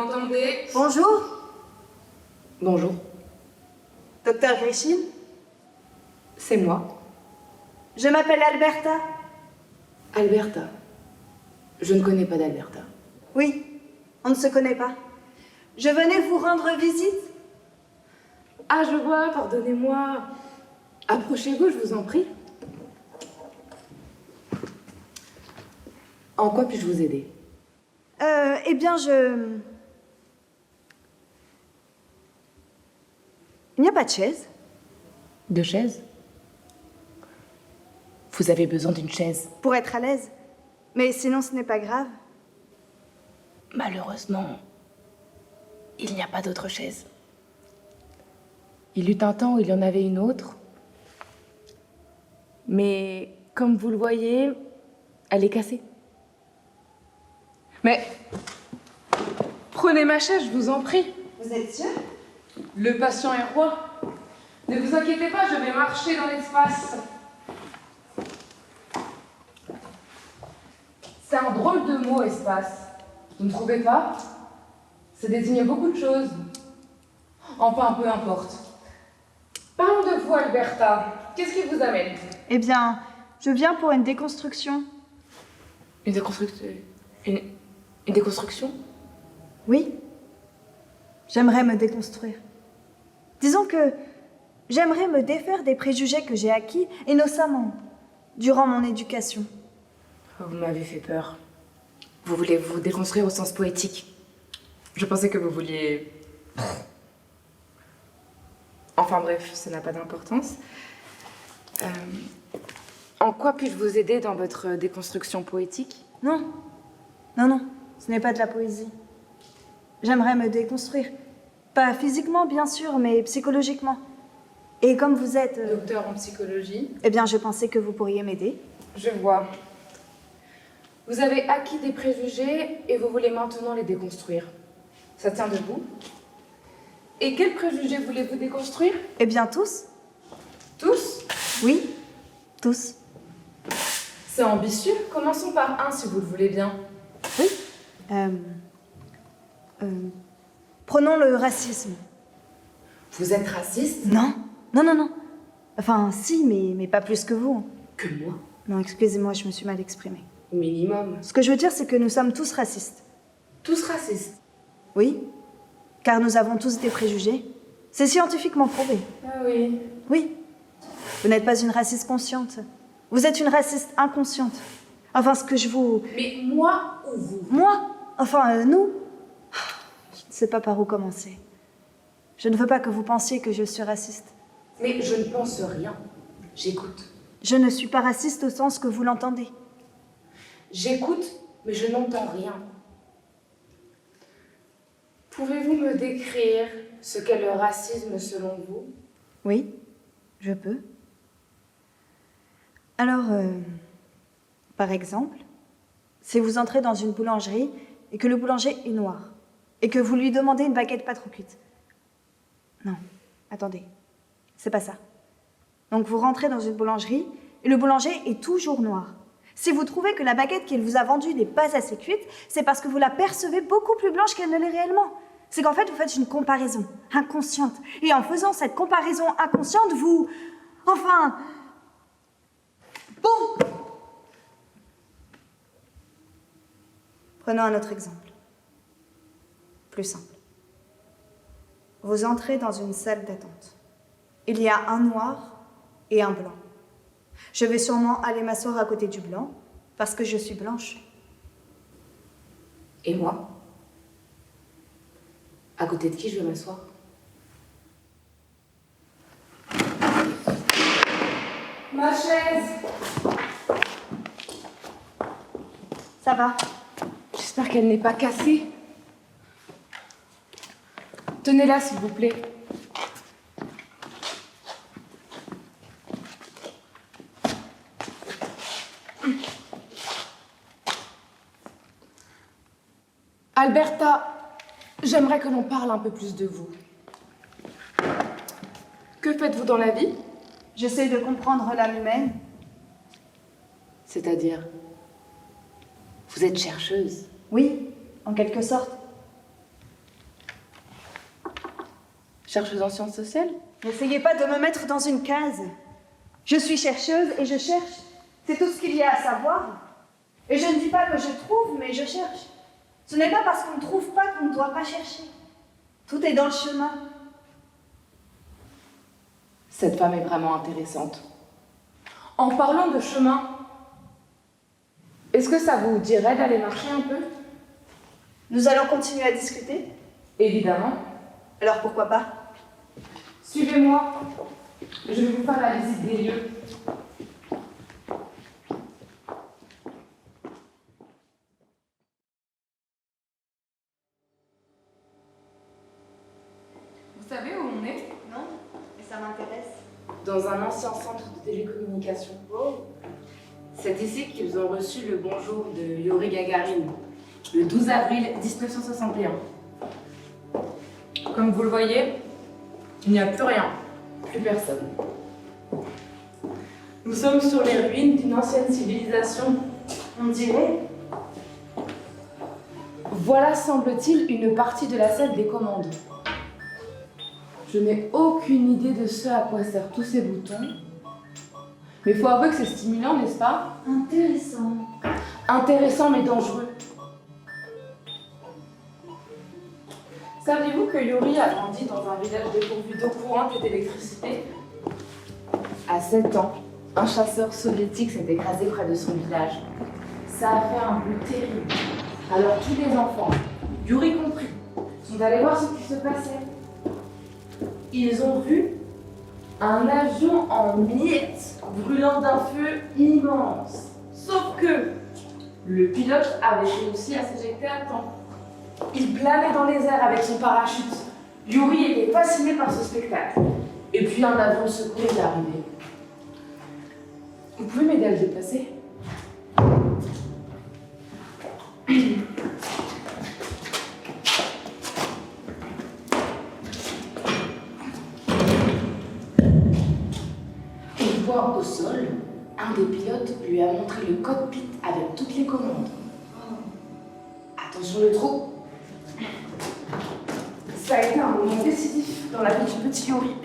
m'entendez? Bonjour. Bonjour. Docteur Grichine. C'est moi. Je m'appelle Alberta. Alberta. Je ne connais pas d'Alberta. Oui, on ne se connaît pas. Je venais vous rendre visite. Ah, je vois, pardonnez-moi. Approchez-vous, je vous en prie. En quoi puis-je vous aider? Eh bien, Il n'y a pas de chaise. De chaise? Vous avez besoin d'une chaise? Pour être à l'aise. Mais sinon, ce n'est pas grave. Malheureusement, il n'y a pas d'autre chaise. Il eut un temps où il y en avait une autre. Mais comme vous le voyez, elle est cassée. Mais prenez ma chaise, je vous en prie. Vous êtes sûr? Le patient est roi. Ne vous inquiétez pas, je vais marcher dans l'espace. C'est un drôle de mot, espace. Vous ne trouvez pas? Ça désigne beaucoup de choses. Enfin, peu importe. Parlons de vous, Alberta. Qu'est-ce qui vous amène? Eh bien, je viens pour une déconstruction. Une déconstruction? Une déconstruction? Oui. J'aimerais me déconstruire. Disons que j'aimerais me défaire des préjugés que j'ai acquis, innocemment, durant mon éducation. Oh, vous m'avez fait peur. Vous voulez vous déconstruire au sens poétique. Je pensais que vous vouliez... Enfin bref, ça n'a pas d'importance. En quoi puis-je vous aider dans votre déconstruction poétique? Non. Non, non, ce n'est pas de la poésie. J'aimerais me déconstruire. Pas physiquement, bien sûr, mais psychologiquement. Et comme vous êtes... Docteur en psychologie. Eh bien, je pensais que vous pourriez m'aider. Je vois. Vous avez acquis des préjugés et vous voulez maintenant les déconstruire. Ça tient debout. Et quels préjugés voulez-vous déconstruire? Eh bien, tous? Tous? Oui, tous. C'est ambitieux. Commençons par un, si vous le voulez bien. Oui. Prenons le racisme. Vous êtes raciste? Non, non, non, non. Enfin, si, mais pas plus que vous. Que moi? Non, excusez-moi, je me suis mal exprimée. Minimum. Ce que je veux dire, c'est que nous sommes tous racistes. Tous racistes? Oui, car nous avons tous des préjugés. C'est scientifiquement prouvé. Ah oui. Oui. Vous n'êtes pas une raciste consciente. Vous êtes une raciste inconsciente. Enfin, ce que je vous... Mais moi ou vous? Moi? Enfin, nous? Je ne sais pas par où commencer. Je ne veux pas que vous pensiez que je suis raciste. Mais je ne pense rien. J'écoute. Je ne suis pas raciste au sens que vous l'entendez. J'écoute, mais je n'entends rien. Pouvez-vous me décrire ce qu'est le racisme selon vous? Oui, je peux. Alors, par exemple, si vous entrez dans une boulangerie et que le boulanger est noir, et que vous lui demandez une baguette pas trop cuite. Non, attendez, c'est pas ça. Donc vous rentrez dans une boulangerie et le boulanger est toujours noir. Si vous trouvez que la baguette qu'il vous a vendue n'est pas assez cuite, c'est parce que vous la percevez beaucoup plus blanche qu'elle ne l'est réellement. C'est qu'en fait, vous faites une comparaison inconsciente. Et en faisant cette comparaison inconsciente, vous... Enfin... Bon! Prenons un autre exemple. Plus simple. Vous entrez dans une salle d'attente. Il y a un noir et un blanc. Je vais sûrement aller m'asseoir à côté du blanc, parce que je suis blanche. Et moi? À côté de qui je vais m'asseoir? Ma chaise! Ça va? J'espère qu'elle n'est pas cassée. Tenez-la, s'il vous plaît. Alberta, j'aimerais que l'on parle un peu plus de vous. Que faites-vous dans la vie? J'essaie de comprendre l'âme humaine. C'est-à-dire, vous êtes chercheuse. Oui, en quelque sorte. Chercheuse en sciences sociales? N'essayez pas de me mettre dans une case. Je suis chercheuse et je cherche. C'est tout ce qu'il y a à savoir. Et je ne dis pas que je trouve, mais je cherche. Ce n'est pas parce qu'on ne trouve pas qu'on ne doit pas chercher. Tout est dans le chemin. Cette femme est vraiment intéressante. En parlant de chemin, est-ce que ça vous dirait d'aller marcher un peu? Nous allons continuer à discuter. Évidemment. Alors pourquoi pas? Suivez-moi. Je vais vous faire la visite des lieux. Vous savez où on est? Non, mais ça m'intéresse. Dans un ancien centre de télécommunications. Oh. C'est ici qu'ils ont reçu le bonjour de Yuri Gagarin, le 12 avril 1961. Comme vous le voyez, il n'y a plus rien, plus personne. Nous sommes sur les ruines d'une ancienne civilisation. On dirait. Voilà, semble-t-il, une partie de la salle des commandes. Je n'ai aucune idée de ce à quoi servent tous ces boutons. Mais il faut avouer que c'est stimulant, n'est-ce pas? Intéressant. Intéressant mais dangereux. Saviez-vous que Yuri a grandi dans un village dépourvu d'eau courante et d'électricité? À 7 ans, un chasseur soviétique s'est écrasé près de son village. Ça a fait un bruit terrible. Alors tous les enfants, Yuri compris, sont allés voir ce qui se passait. Ils ont vu un avion en miettes brûlant d'un feu immense. Sauf que le pilote avait réussi à s'éjecter à temps. Il planait dans les airs avec son parachute. Yuri était fasciné par ce spectacle. Et puis un avion de secours est arrivé. Vous pouvez m'aider à le déplacer? Il voit au sol, un des pilotes lui a montré le cockpit avec toutes les commandes. Attention le trou. Ça a été un moment décisif dans la vie du petit Yuri.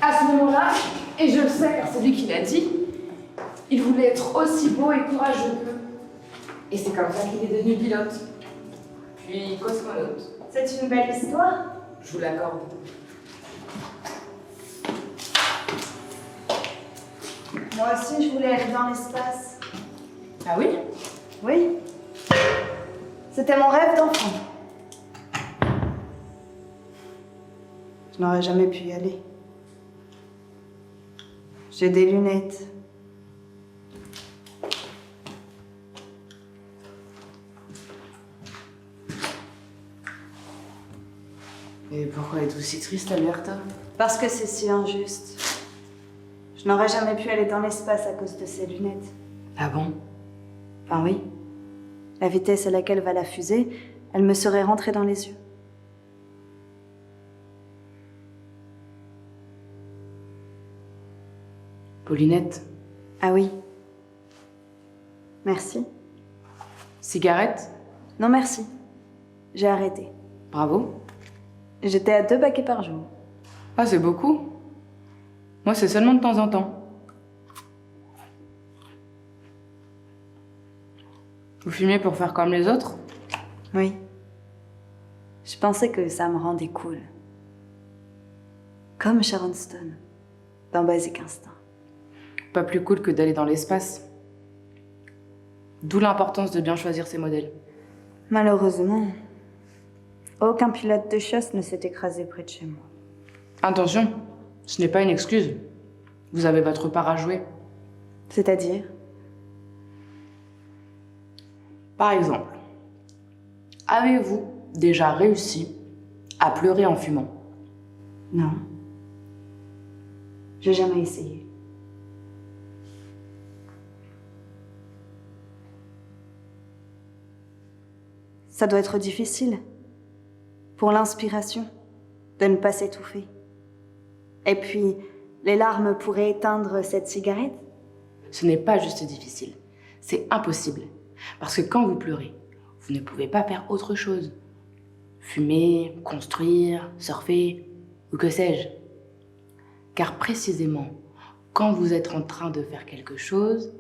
À ce moment-là, et je le sais car c'est lui qui l'a dit, il voulait être aussi beau et courageux qu'eux. Et c'est comme ça qu'il est devenu pilote. Puis cosmonaute. C'est une belle histoire. Je vous l'accorde. Moi aussi, je voulais aller dans l'espace. Ah oui? Oui. C'était mon rêve d'enfant. Je n'aurais jamais pu y aller. J'ai des lunettes. Et pourquoi êtes-vous si triste, Alberta? Parce que c'est si injuste. Je n'aurais jamais pu aller dans l'espace à cause de ces lunettes. Ah bon? Enfin oui. La vitesse à laquelle va la fusée, elle me serait rentrée dans les yeux. Paulinette? Ah oui. Merci. Cigarette? Non merci. J'ai arrêté. Bravo. J'étais à 2 paquets par jour. Ah, c'est beaucoup. Moi, c'est seulement de temps en temps. Vous fumez pour faire comme les autres? Oui. Je pensais que ça me rendait cool. Comme Sharon Stone, dans Basic Instinct. Pas plus cool que d'aller dans l'espace. D'où l'importance de bien choisir ses modèles. Malheureusement, aucun pilote de chasse ne s'est écrasé près de chez moi. Attention, ce n'est pas une excuse. Vous avez votre part à jouer. C'est-à-dire? Par exemple, avez-vous déjà réussi à pleurer en fumant? Non. J'ai jamais essayé. Ça doit être difficile. Pour l'inspiration, de ne pas s'étouffer. Et puis, les larmes pourraient éteindre cette cigarette? Ce n'est pas juste difficile, c'est impossible. Parce que quand vous pleurez, vous ne pouvez pas faire autre chose. fumer, construire, surfer, ou que sais-je. Car précisément, quand vous êtes en train de faire quelque chose,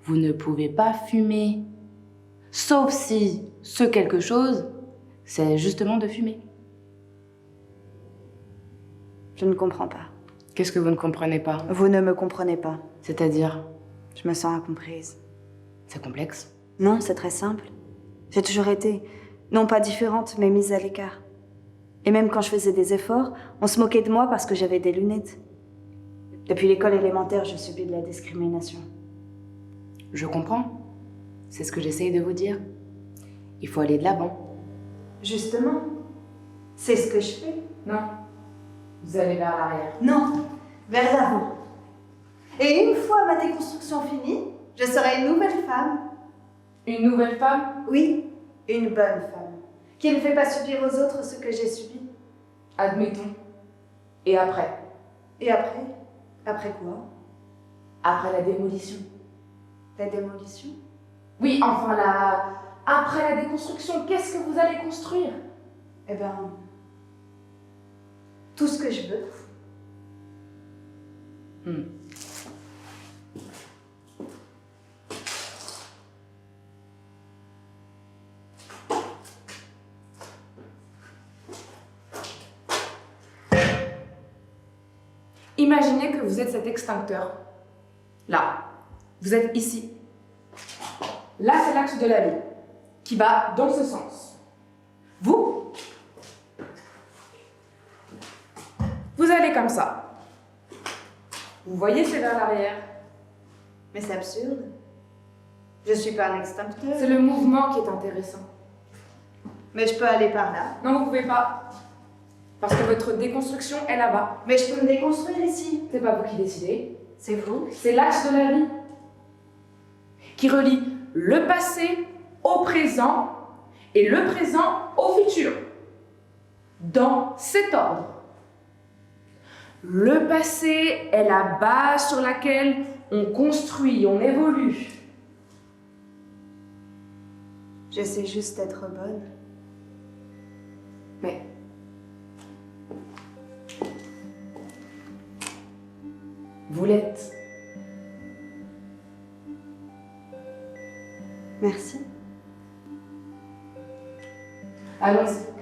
vous ne pouvez pas fumer. Sauf si ce quelque chose, c'est justement de fumer. Je ne comprends pas. Qu'est-ce que vous ne comprenez pas? Vous ne me comprenez pas. C'est-à-dire? Je me sens incomprise. C'est complexe? Non, c'est très simple. J'ai toujours été, non pas différente, mais mise à l'écart. Et même quand je faisais des efforts, on se moquait de moi parce que j'avais des lunettes. Depuis l'école élémentaire, je subis de la discrimination. Je comprends. C'est ce que j'essaye de vous dire. Il faut aller de l'avant. Justement, c'est ce que je fais. Non. Vous allez vers l'arrière. Non, vers l'avant. Et une fois ma déconstruction finie, je serai une nouvelle femme. Une nouvelle femme? Oui, une bonne femme, qui ne fait pas subir aux autres ce que j'ai subi. Admettons. Et après? Et après? Après quoi? Après la démolition. La démolition? Oui, enfin après la déconstruction, qu'est-ce que vous allez construire? Eh ben, tout ce que je veux. Imaginez que vous êtes cet extincteur. Là, vous êtes ici. Là, c'est l'axe de la vie, qui va dans ce sens. Vous allez comme ça. Vous voyez, c'est vers l'arrière. Mais c'est absurde. Je suis pas un extincteur. C'est le mouvement qui est intéressant. Mais je peux aller par là. Non, vous pouvez pas. Parce que votre déconstruction est là-bas. Mais je peux me déconstruire ici. C'est pas vous qui décidez. C'est vous. C'est l'axe de la vie qui relie le passé au présent et le présent au futur. Dans cet ordre. Le passé est la base sur laquelle on construit, on évolue. J'essaie juste d'être bonne. Mais vous l'êtes. Merci. Allons-y.